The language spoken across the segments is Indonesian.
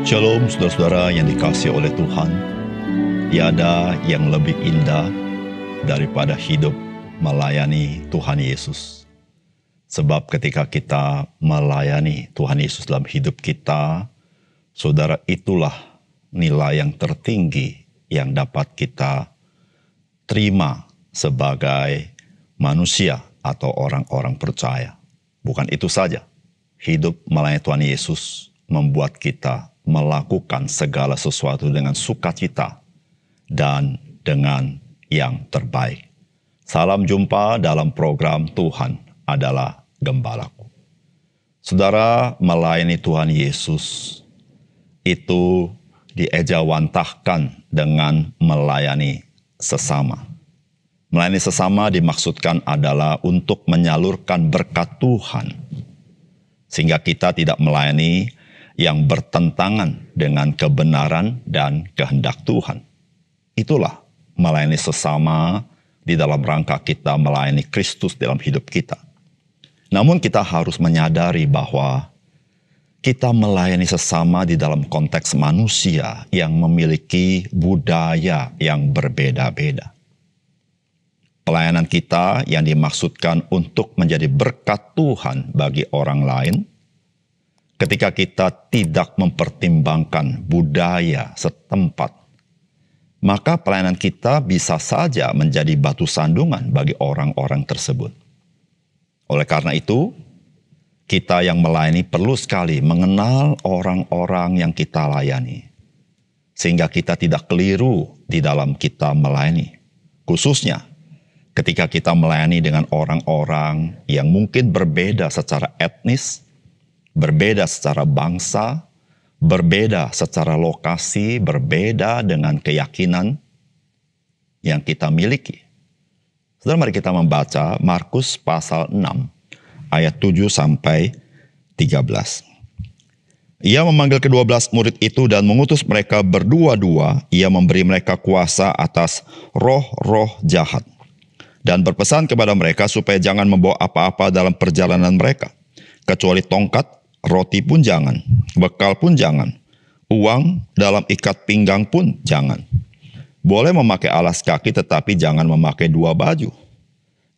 Shalom saudara-saudara yang dikasihi oleh Tuhan. Tiada yang lebih indah daripada hidup melayani Tuhan Yesus. Sebab ketika kita melayani Tuhan Yesus dalam hidup kita, saudara, itulah nilai yang tertinggi yang dapat kita terima sebagai manusia atau orang-orang percaya. Bukan itu saja, hidup melayani Tuhan Yesus membuat kita melakukan segala sesuatu dengan sukacita dan dengan yang terbaik. Salam jumpa dalam program Tuhan adalah Gembalaku. Saudara, melayani Tuhan Yesus itu diejawantahkan dengan melayani sesama. Melayani sesama dimaksudkan adalah untuk menyalurkan berkat Tuhan, sehingga kita tidak melayani yang bertentangan dengan kebenaran dan kehendak Tuhan. Itulah melayani sesama di dalam rangka kita melayani Kristus dalam hidup kita. Namun kita harus menyadari bahwa kita melayani sesama di dalam konteks manusia yang memiliki budaya yang berbeda-beda. Pelayanan kita yang dimaksudkan untuk menjadi berkat Tuhan bagi orang lain, ketika kita tidak mempertimbangkan budaya setempat, maka pelayanan kita bisa saja menjadi batu sandungan bagi orang-orang tersebut. Oleh karena itu, kita yang melayani perlu sekali mengenal orang-orang yang kita layani, sehingga kita tidak keliru di dalam kita melayani. Khususnya ketika kita melayani dengan orang-orang yang mungkin berbeda secara etnis, berbeda secara bangsa, berbeda secara lokasi, berbeda dengan keyakinan yang kita miliki. Saudara, mari kita membaca Markus pasal 6 ayat 7 sampai 13. Ia memanggil ke-12 murid itu dan mengutus mereka berdua-dua. Ia memberi mereka kuasa atas roh-roh jahat dan berpesan kepada mereka supaya jangan membawa apa-apa dalam perjalanan mereka, kecuali tongkat, roti pun jangan, bekal pun jangan, uang dalam ikat pinggang pun jangan. Boleh memakai alas kaki tetapi jangan memakai dua baju.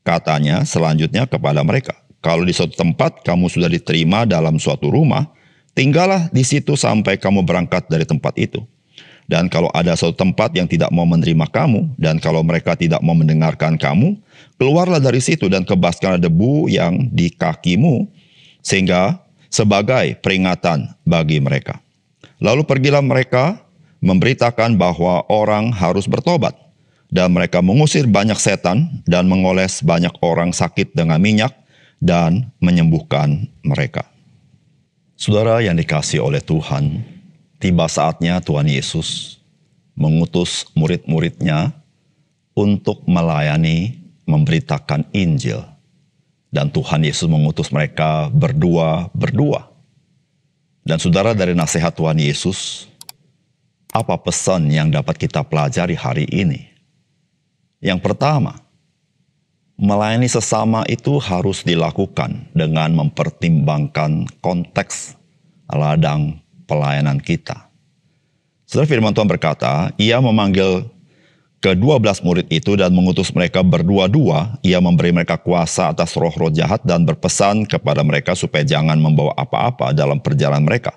Katanya selanjutnya kepada mereka, kalau di suatu tempat kamu sudah diterima dalam suatu rumah, tinggallah di situ sampai kamu berangkat dari tempat itu. Dan kalau ada suatu tempat yang tidak mau menerima kamu, dan kalau mereka tidak mau mendengarkan kamu, keluarlah dari situ dan kebaskanlah debu yang di kakimu, sehingga sebagai peringatan bagi mereka. Lalu pergilah mereka memberitakan bahwa orang harus bertobat, dan mereka mengusir banyak setan dan mengoles banyak orang sakit dengan minyak dan menyembuhkan mereka. Saudara yang dikasihi oleh Tuhan, tiba saatnya Tuhan Yesus mengutus murid-muridnya untuk melayani, memberitakan Injil. Dan Tuhan Yesus mengutus mereka berdua-berdua. Dan saudara, dari nasihat Tuhan Yesus, apa pesan yang dapat kita pelajari hari ini? Yang pertama, melayani sesama itu harus dilakukan dengan mempertimbangkan konteks ladang pelayanan kita. Saudara, firman Tuhan berkata, ia memanggil ke-12 murid itu dan mengutus mereka berdua-dua. Ia memberi mereka kuasa atas roh-roh jahat dan berpesan kepada mereka supaya jangan membawa apa-apa dalam perjalanan mereka,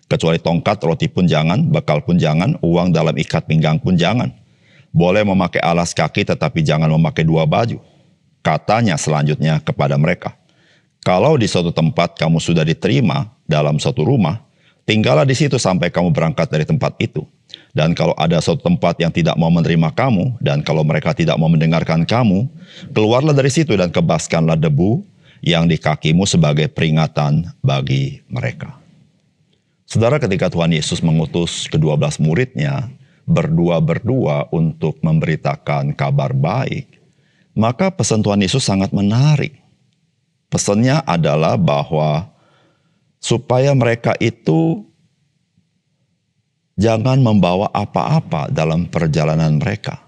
kecuali tongkat, roti pun jangan, bekal pun jangan, uang dalam ikat pinggang pun jangan. Boleh memakai alas kaki tetapi jangan memakai dua baju. Katanya selanjutnya kepada mereka, kalau di suatu tempat kamu sudah diterima dalam suatu rumah, tinggallah di situ sampai kamu berangkat dari tempat itu. Dan kalau ada suatu tempat yang tidak mau menerima kamu, dan kalau mereka tidak mau mendengarkan kamu, keluarlah dari situ dan kebaskanlah debu yang di kakimu sebagai peringatan bagi mereka. Saudara, ketika Tuhan Yesus mengutus ke-12 muridnya berdua-berdua untuk memberitakan kabar baik, maka pesan Tuhan Yesus sangat menarik. Pesannya adalah bahwa supaya mereka itu jangan membawa apa-apa dalam perjalanan mereka,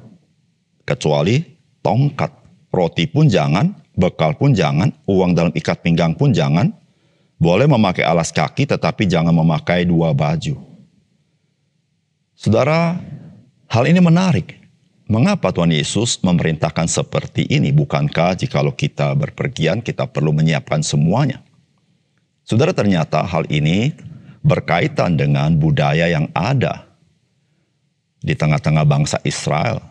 kecuali tongkat, roti pun jangan, bekal pun jangan, uang dalam ikat pinggang pun jangan. Boleh memakai alas kaki tetapi jangan memakai dua baju. Saudara, hal ini menarik. Mengapa Tuhan Yesus memerintahkan seperti ini? Bukankah jikalau kita berpergian, kita perlu menyiapkan semuanya? Saudara, ternyata hal ini berkaitan dengan budaya yang ada di tengah-tengah bangsa Israel.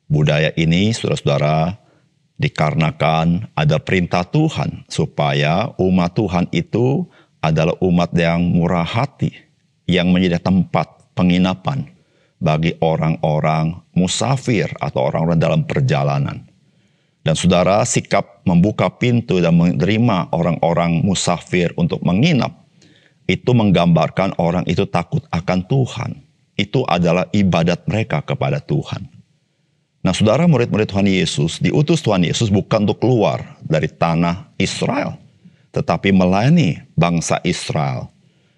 Budaya ini, saudara-saudara, dikarenakan ada perintah Tuhan supaya umat Tuhan itu adalah umat yang murah hati, yang menjadi tempat penginapan bagi orang-orang musafir atau orang-orang dalam perjalanan. Dan saudara, sikap membuka pintu dan menerima orang-orang musafir untuk menginap, itu menggambarkan orang itu takut akan Tuhan. Itu adalah ibadat mereka kepada Tuhan. Nah, saudara, murid-murid Tuhan Yesus, diutus Tuhan Yesus bukan untuk keluar dari tanah Israel, tetapi melayani bangsa Israel.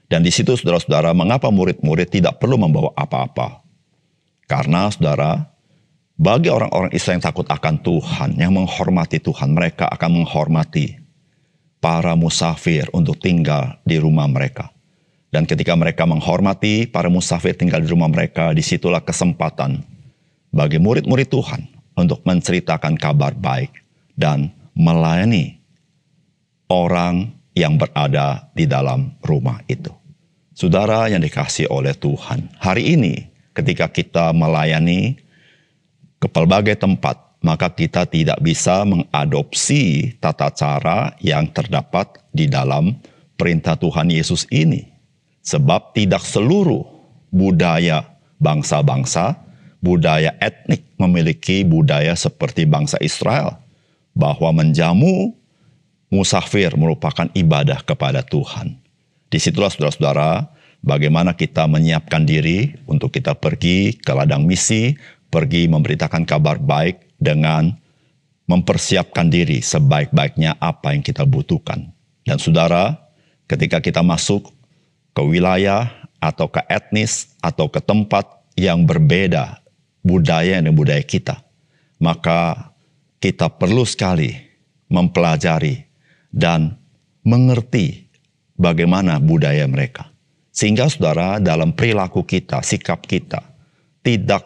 Dan di situ, saudara-saudara, mengapa murid-murid tidak perlu membawa apa-apa? Karena, saudara, bagi orang-orang Israel yang takut akan Tuhan, yang menghormati Tuhan, mereka akan menghormati para musafir untuk tinggal di rumah mereka. Dan ketika mereka menghormati para musafir tinggal di rumah mereka, disitulah kesempatan bagi murid-murid Tuhan untuk menceritakan kabar baik dan melayani orang yang berada di dalam rumah itu. Saudara yang dikasihi oleh Tuhan, hari ini ketika kita melayani ke pelbagai tempat, maka kita tidak bisa mengadopsi tata cara yang terdapat di dalam perintah Tuhan Yesus ini. Sebab tidak seluruh budaya bangsa-bangsa, budaya etnik memiliki budaya seperti bangsa Israel, bahwa menjamu musafir merupakan ibadah kepada Tuhan. Disitulah saudara-saudara, bagaimana kita menyiapkan diri untuk kita pergi ke ladang misi, pergi memberitakan kabar baik dengan mempersiapkan diri sebaik-baiknya apa yang kita butuhkan. Dan saudara, ketika kita masuk ke wilayah atau ke etnis atau ke tempat yang berbeda budaya dan budaya kita, maka kita perlu sekali mempelajari dan mengerti bagaimana budaya mereka. Sehingga saudara, dalam perilaku kita, sikap kita, tidak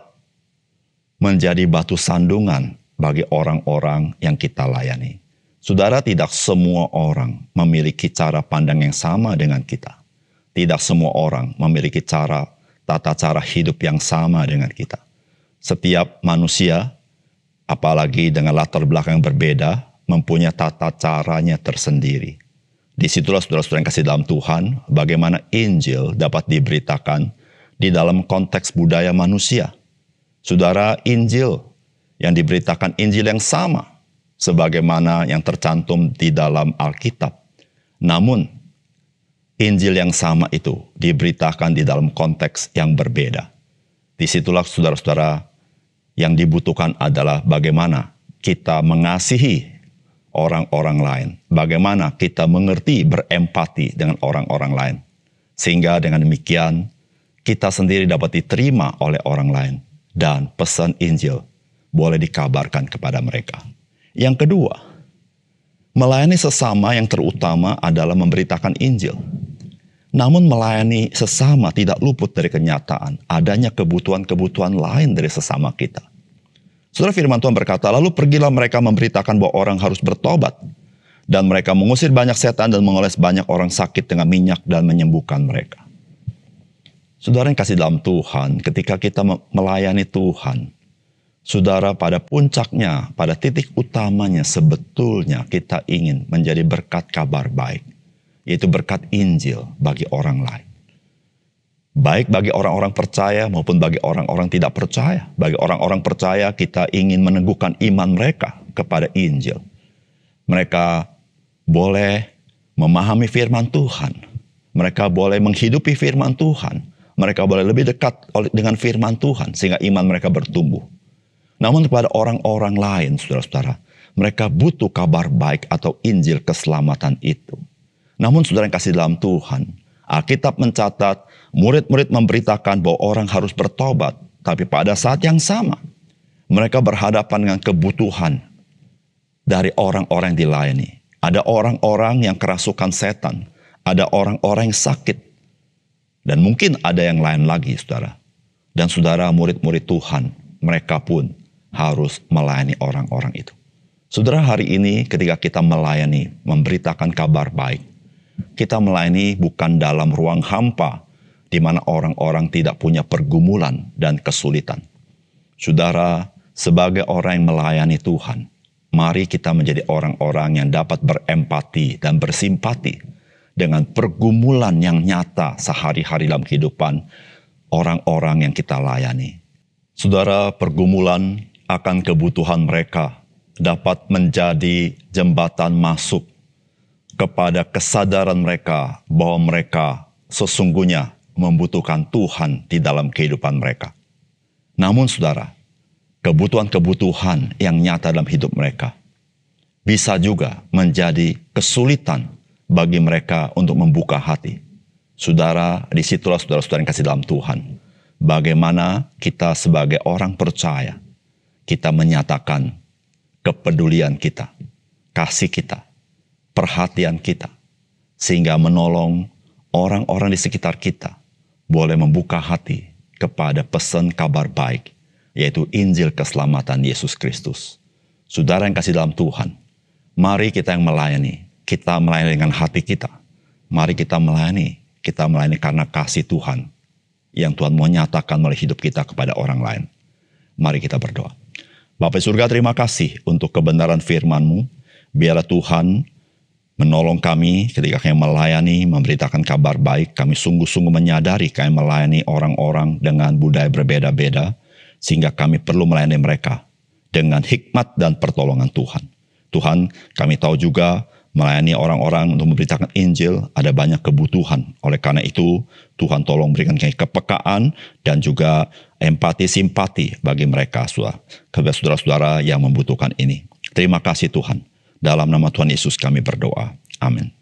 menjadi batu sandungan bagi orang-orang yang kita layani. Saudara, tidak semua orang memiliki cara pandang yang sama dengan kita. Tidak semua orang memiliki tata cara hidup yang sama dengan kita. Setiap manusia, apalagi dengan latar belakang yang berbeda, mempunyai tata caranya tersendiri. Disitulah saudara-saudara yang kasih dalam Tuhan, bagaimana Injil dapat diberitakan di dalam konteks budaya manusia. Saudara, Injil yang diberitakan Injil yang sama sebagaimana yang tercantum di dalam Alkitab. Namun, Injil yang sama itu diberitakan di dalam konteks yang berbeda. Disitulah saudara-saudara yang dibutuhkan adalah bagaimana kita mengasihi orang-orang lain. Bagaimana kita mengerti, berempati dengan orang-orang lain. Sehingga dengan demikian kita sendiri dapat diterima oleh orang lain. Dan pesan Injil boleh dikabarkan kepada mereka. Yang kedua, melayani sesama yang terutama adalah memberitakan Injil. Namun melayani sesama tidak luput dari kenyataan adanya kebutuhan-kebutuhan lain dari sesama kita. Saudara, firman Tuhan berkata, lalu pergilah mereka memberitakan bahwa orang harus bertobat. Dan mereka mengusir banyak setan dan mengoles banyak orang sakit dengan minyak dan menyembuhkan mereka. Saudara yang kasih dalam Tuhan, ketika kita melayani Tuhan, saudara, pada puncaknya, pada titik utamanya sebetulnya kita ingin menjadi berkat kabar baik. Yaitu berkat Injil bagi orang lain. Baik bagi orang-orang percaya maupun bagi orang-orang tidak percaya. Bagi orang-orang percaya kita ingin meneguhkan iman mereka kepada Injil. Mereka boleh memahami firman Tuhan. Mereka boleh menghidupi firman Tuhan. Mereka boleh lebih dekat dengan firman Tuhan sehingga iman mereka bertumbuh. Namun kepada orang-orang lain, saudara-saudara, mereka butuh kabar baik atau Injil keselamatan itu. Namun saudara yang kasih dalam Tuhan, Alkitab mencatat murid-murid memberitakan bahwa orang harus bertobat. Tapi pada saat yang sama, mereka berhadapan dengan kebutuhan dari orang-orang yang dilayani. Ada orang-orang yang kerasukan setan. Ada orang-orang yang sakit. Dan mungkin ada yang lain lagi, saudara. Dan saudara, murid-murid Tuhan, mereka pun harus melayani orang-orang itu. Saudara, hari ini ketika kita melayani, memberitakan kabar baik, kita melayani bukan dalam ruang hampa, di mana orang-orang tidak punya pergumulan dan kesulitan. Saudara, sebagai orang yang melayani Tuhan, mari kita menjadi orang-orang yang dapat berempati dan bersimpati dengan pergumulan yang nyata sehari-hari dalam kehidupan orang-orang yang kita layani. Saudara, pergumulan akan kebutuhan mereka dapat menjadi jembatan masuk kepada kesadaran mereka bahwa mereka sesungguhnya membutuhkan Tuhan di dalam kehidupan mereka. Namun saudara, kebutuhan-kebutuhan yang nyata dalam hidup mereka bisa juga menjadi kesulitan bagi mereka untuk membuka hati. Saudara, disitulah saudara-saudara yang kasih dalam Tuhan, bagaimana kita sebagai orang percaya, kita menyatakan kepedulian kita, kasih kita, perhatian kita, sehingga menolong orang-orang di sekitar kita boleh membuka hati kepada pesan kabar baik, yaitu Injil keselamatan Yesus Kristus. Saudara yang kasih dalam Tuhan, mari kita yang melayani, kita melayani dengan hati kita. Mari kita melayani karena kasih Tuhan yang Tuhan mau nyatakan melalui hidup kita kepada orang lain. Mari kita berdoa. Bapa surga, terima kasih untuk kebenaran firman-Mu. Biarlah Tuhan menolong kami ketika kami melayani, memberitakan kabar baik. Kami sungguh-sungguh menyadari kami melayani orang-orang dengan budaya berbeda-beda, sehingga kami perlu melayani mereka dengan hikmat dan pertolongan Tuhan. Tuhan, kami tahu juga melayani orang-orang untuk memberitakan Injil ada banyak kebutuhan. Oleh karena itu, Tuhan tolong berikan kami kepekaan dan juga empati, simpati bagi mereka, kepada saudara-saudara yang membutuhkan ini. Terima kasih Tuhan. Dalam nama Tuhan Yesus kami berdoa. Amin.